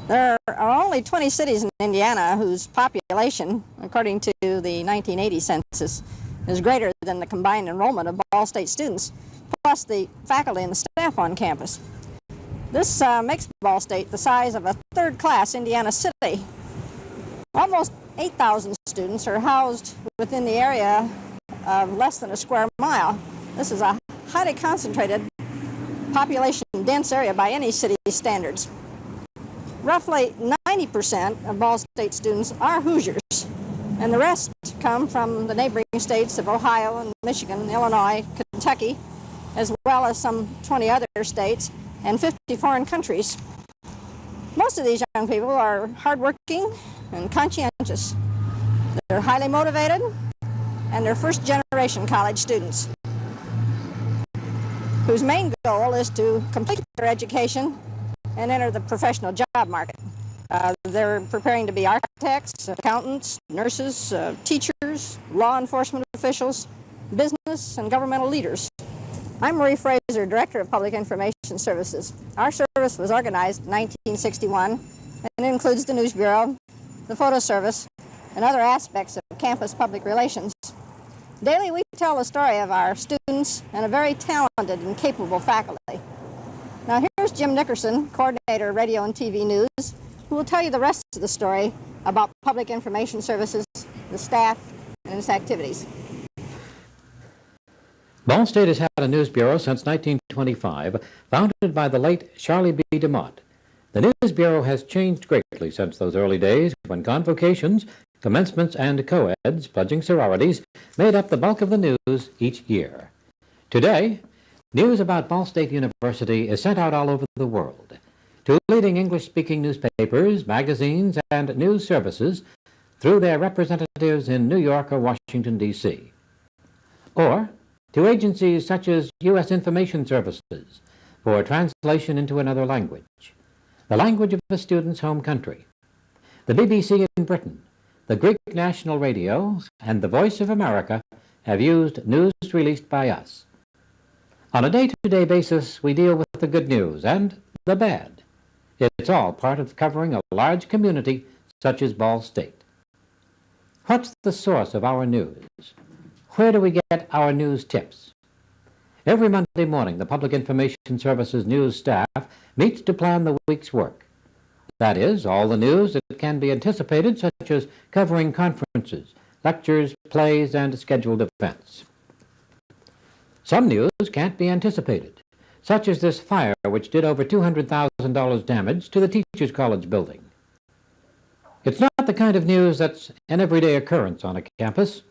There are only 20 cities in Indiana whose population, according to the 1980 census, is greater than the combined enrollment of Ball State students, plus the faculty and the staff on campus. This makes Ball State the size of a third-class Indiana city. Almost 8,000 students are housed within the area of less than a square mile. This is a highly concentrated, population-dense area by any city's standards. Roughly 90% of Ball State students are Hoosiers, and the rest come from the neighboring states of Ohio and Michigan, Illinois, Kentucky, as well as some 20 other states and 50 foreign countries. Most of these young people are hardworking and conscientious. They're highly motivated, and they're first-generation college students whose main goal is to complete their education and enter the professional job market. They're preparing to be architects, accountants, nurses, teachers, law enforcement officials, business and governmental leaders. I'm Marie Fraser, Director of Public Information Services. Our service was organized in 1961 and includes the News Bureau, the Photo Service, and other aspects of campus public relations. Daily, we tell the story of our students and a very talented and capable faculty. Now here's Jim Nickerson, Coordinator of Radio and TV News, who will tell you the rest of the story about Public Information Services, the staff, and its activities. Ball State has had a news bureau since 1925, founded by the late Charlie B. DeMott. The News Bureau has changed greatly since those early days when convocations, commencements, and co-eds, pledging sororities, made up the bulk of the news each year. Today, news about Ball State University is sent out all over the world to leading English-speaking newspapers, magazines, and news services through their representatives in New York or Washington, D.C., or to agencies such as U.S. Information Services for translation into another language, the language of a student's home country, the BBC in Britain, the Greek National Radio, and the Voice of America have used news released by us. On a day-to-day basis, we deal with the good news and the bad. It's all part of covering a large community such as Ball State. What's the source of our news? Where do we get our news tips? Every Monday morning, the Public Information Services news staff meets to plan the week's work. That is, all the news that can be anticipated, such as covering conferences, lectures, plays, and scheduled events. Some news can't be anticipated, such as this fire which did over $200,000 damage to the Teachers College building. It's not the kind of news that's an everyday occurrence on a campus.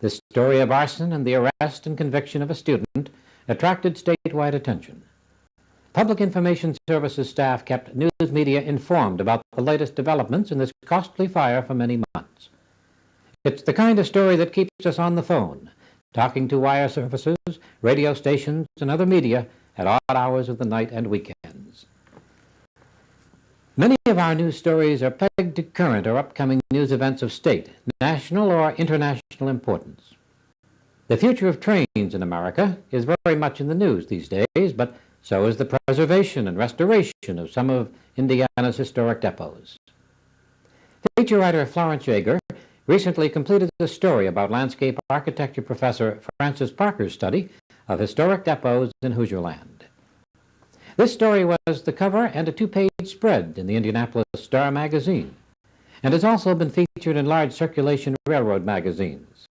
This story of arson and the arrest and conviction of a student attracted statewide attention. Public Information Services staff kept news media informed about the latest developments in this costly fire for many months. It's the kind of story that keeps us on the phone, talking to wire services, radio stations, and other media at odd hours of the night and weekends. Many of our news stories are pegged to current or upcoming news events of state, national, or international importance. The future of trains in America is very much in the news these days, but so is the preservation and restoration of some of Indiana's historic depots. Feature writer Florence Yeager recently completed a story about landscape architecture professor Francis Parker's study of historic depots in Hoosierland. This story was the cover and a two-page spread in the Indianapolis Star magazine, and has also been featured in large circulation railroad magazines.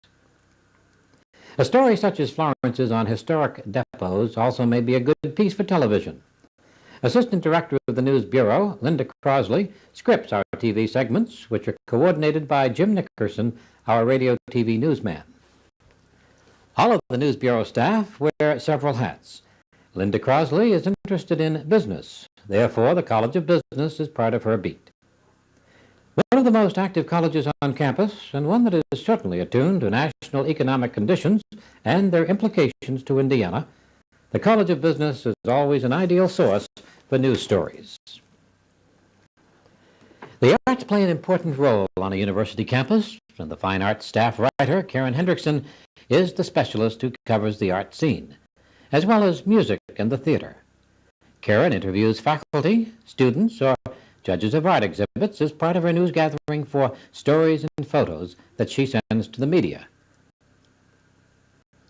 A story such as Florence's on historic depots also may be a good piece for television. Assistant Director of the News Bureau, Linda Crosley, scripts our TV segments, which are coordinated by Jim Nickerson, our radio TV newsman. All of the News Bureau staff wear several hats. Linda Crosley is interested in business. Therefore, the College of Business is part of her beat. One of the most active colleges on campus, and one that is certainly attuned to national economic conditions and their implications to Indiana, the College of Business is always an ideal source for news stories. The arts play an important role on a university campus, and the fine arts staff writer, Karen Hendrickson, is the specialist who covers the art scene, as well as music and the theater. Karen interviews faculty, students, or judges of art exhibits as part of her news gathering for stories and photos that she sends to the media.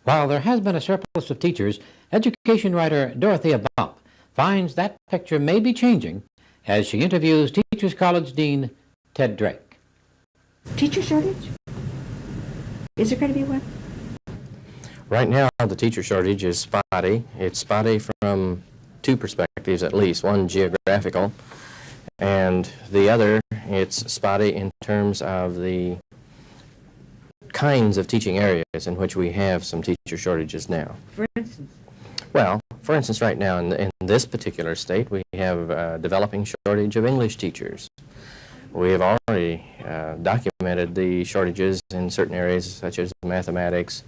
While there has been a surplus of teachers, education writer Dorothea Bump finds that picture may be changing as she interviews Teachers College Dean Ted Drake. Teacher shortage? Is there going to be one? Right now, the teacher shortage is spotty. It's spotty from two perspectives at least. One, geographical, and the other, it's spotty in terms of the kinds of teaching areas in which we have some teacher shortages now. For instance? Well, for instance, right now in this particular state, we have a developing shortage of English teachers. We have already documented the shortages in certain areas such as mathematics,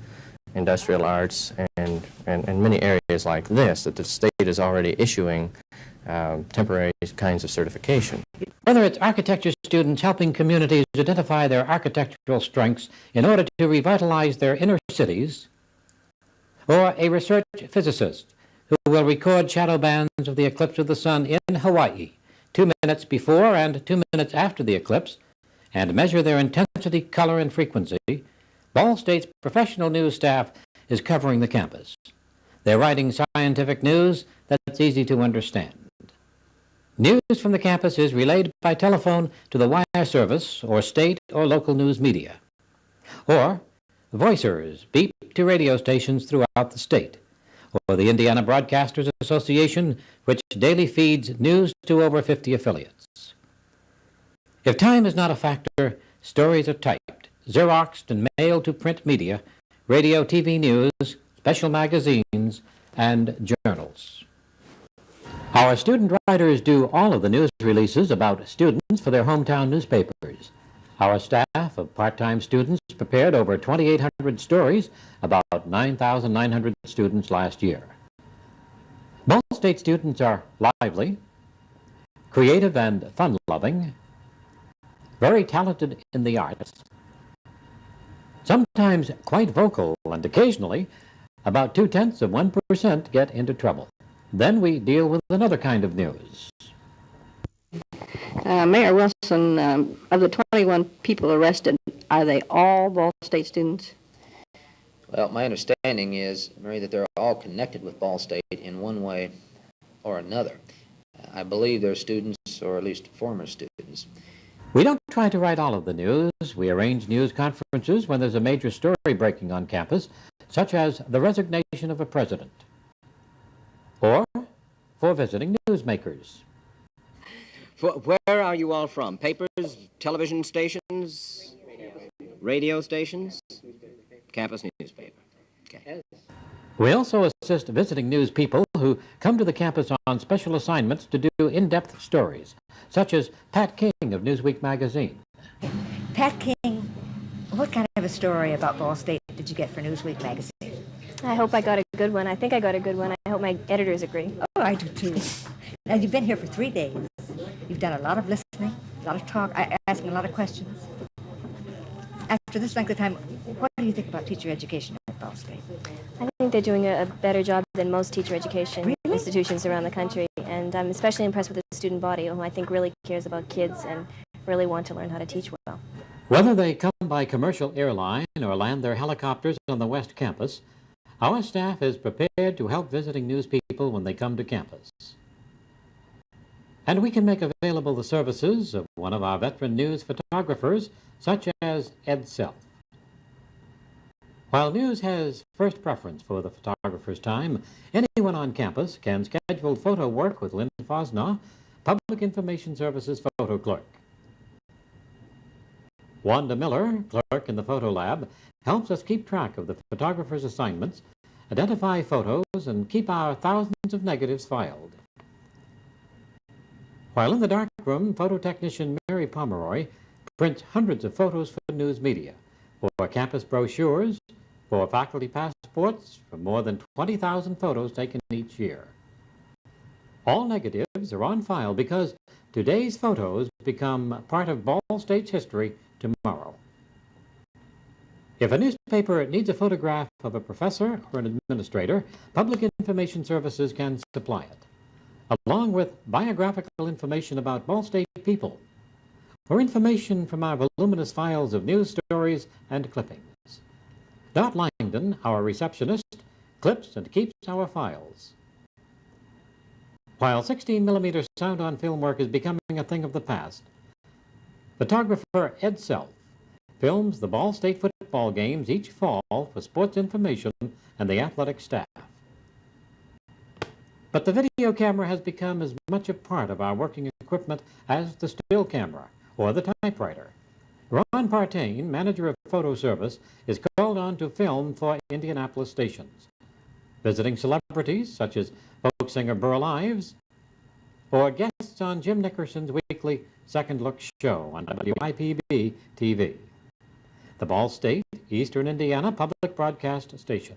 industrial arts, and many areas like this that the state is already issuing temporary kinds of certification. Whether it's architecture students helping communities identify their architectural strengths in order to revitalize their inner cities, or a research physicist who will record shadow bands of the eclipse of the sun in Hawaii 2 minutes before and 2 minutes after the eclipse and measure their intensity, color, and frequency, Ball State's professional news staff is covering the campus. They're writing scientific news that's easy to understand. News from the campus is relayed by telephone to the wire service or state or local news media. Or voicers beep to radio stations throughout the state, or the Indiana Broadcasters Association, which daily feeds news to over 50 affiliates. If time is not a factor, stories are typed, Xeroxed and mailed to print media, radio, TV news, special magazines, and journals. Our student writers do all of the news releases about students for their hometown newspapers. Our staff of part-time students prepared over 2,800 stories about 9,900 students last year. Ball State students are lively, creative and fun-loving, very talented in the arts, sometimes quite vocal, and occasionally about 0.2% get into trouble. Then we deal with another kind of news. Mayor Wilson, of the 21 people arrested, are they all Ball State students? Well, my understanding is, Mary, that they're all connected with Ball State in one way or another. I believe they're students, or at least former students. We don't try to write all of the news. We arrange news conferences when there's a major story breaking on campus, such as the resignation of a president, or for visiting newsmakers. Where are you all from? Papers, television stations, radio stations? Campus newspaper. Okay. We also assist visiting news people who come to the campus on special assignments to do in-depth stories, such as Pat King of Newsweek magazine. Pat King, what kind of a story about Ball State did you get for Newsweek magazine? I hope I got a good one. I think I got a good one. I hope my editors agree. Oh, I do too. Now, you've been here for 3 days. You've done a lot of listening, a lot of talk, asking a lot of questions. After this length of time, what do you think about teacher education at Ball State? I think they're doing a better job than most teacher education institutions around the country, and I'm especially impressed with the student body, who I think really cares about kids and really want to learn how to teach well. Whether they come by commercial airline or land their helicopters on the West Campus, our staff is prepared to help visiting news people when they come to campus. And we can make available the services of one of our veteran news photographers, such as Ed Self. While news has first preference for the photographer's time, anyone on campus can schedule photo work with Lynn Fosnaugh, Public Information Services photo clerk. Wanda Miller, clerk in the photo lab, helps us keep track of the photographer's assignments, identify photos, and keep our thousands of negatives filed. While in the darkroom, photo technician Mary Pomeroy prints hundreds of photos for news media, for campus brochures, for faculty passports, for more than 20,000 photos taken each year. All negatives are on file because today's photos become part of Ball State's history tomorrow. If a newspaper needs a photograph of a professor or an administrator, Public Information Services can supply it. along with biographical information about Ball State people, or information from our voluminous files of news stories and clippings. Dot Langdon, our receptionist, clips and keeps our files. While 16mm sound on film work is becoming a thing of the past, photographer Ed Self films the Ball State football games each fall for sports information and the athletic staff. But the video camera has become as much a part of our working equipment as the still camera or the typewriter. Ron Partain, manager of photo service, is called on to film for Indianapolis stations, visiting celebrities such as folk singer Burl Ives, or guests on Jim Nickerson's weekly Second Look show on WIPB-TV, the Ball State, Eastern Indiana public broadcast station.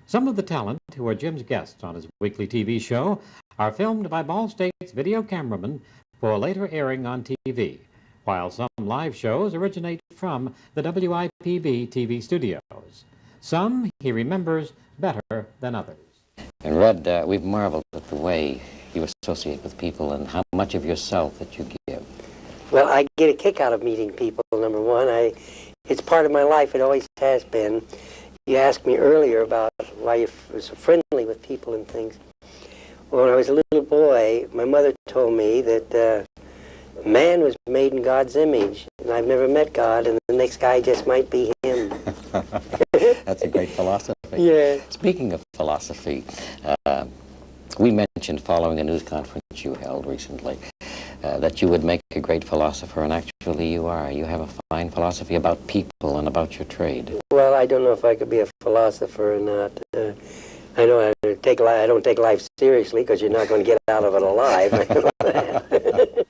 Some of the talent who are Jim's guests on his weekly TV show are filmed by Ball State's video cameramen for later airing on TV, while some live shows originate from the WIPB-TV studios. Some he remembers better than others. And Red, we've marveled at the way you associate with people and how much of yourself that you give. Well, I get a kick out of meeting people, number one. It's part of my life. It always has been. You asked me earlier about why you were so friendly with people and things. Well, when I was a little boy, my mother told me that man was made in God's image, and I've never met God, and the next guy just might be him. That's a great philosophy. Yeah. Speaking of philosophy, we mentioned following a news conference you held recently that you would make a great philosopher, and actually you are. You have a fine philosophy about people and about your trade. Well, I don't know if I could be a philosopher or not. I know I don't take life seriously because you're not going to get out of it alive. I know that.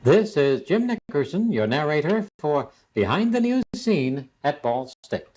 This is Jim Nickerson, your narrator for Behind the News Scene at Ball State.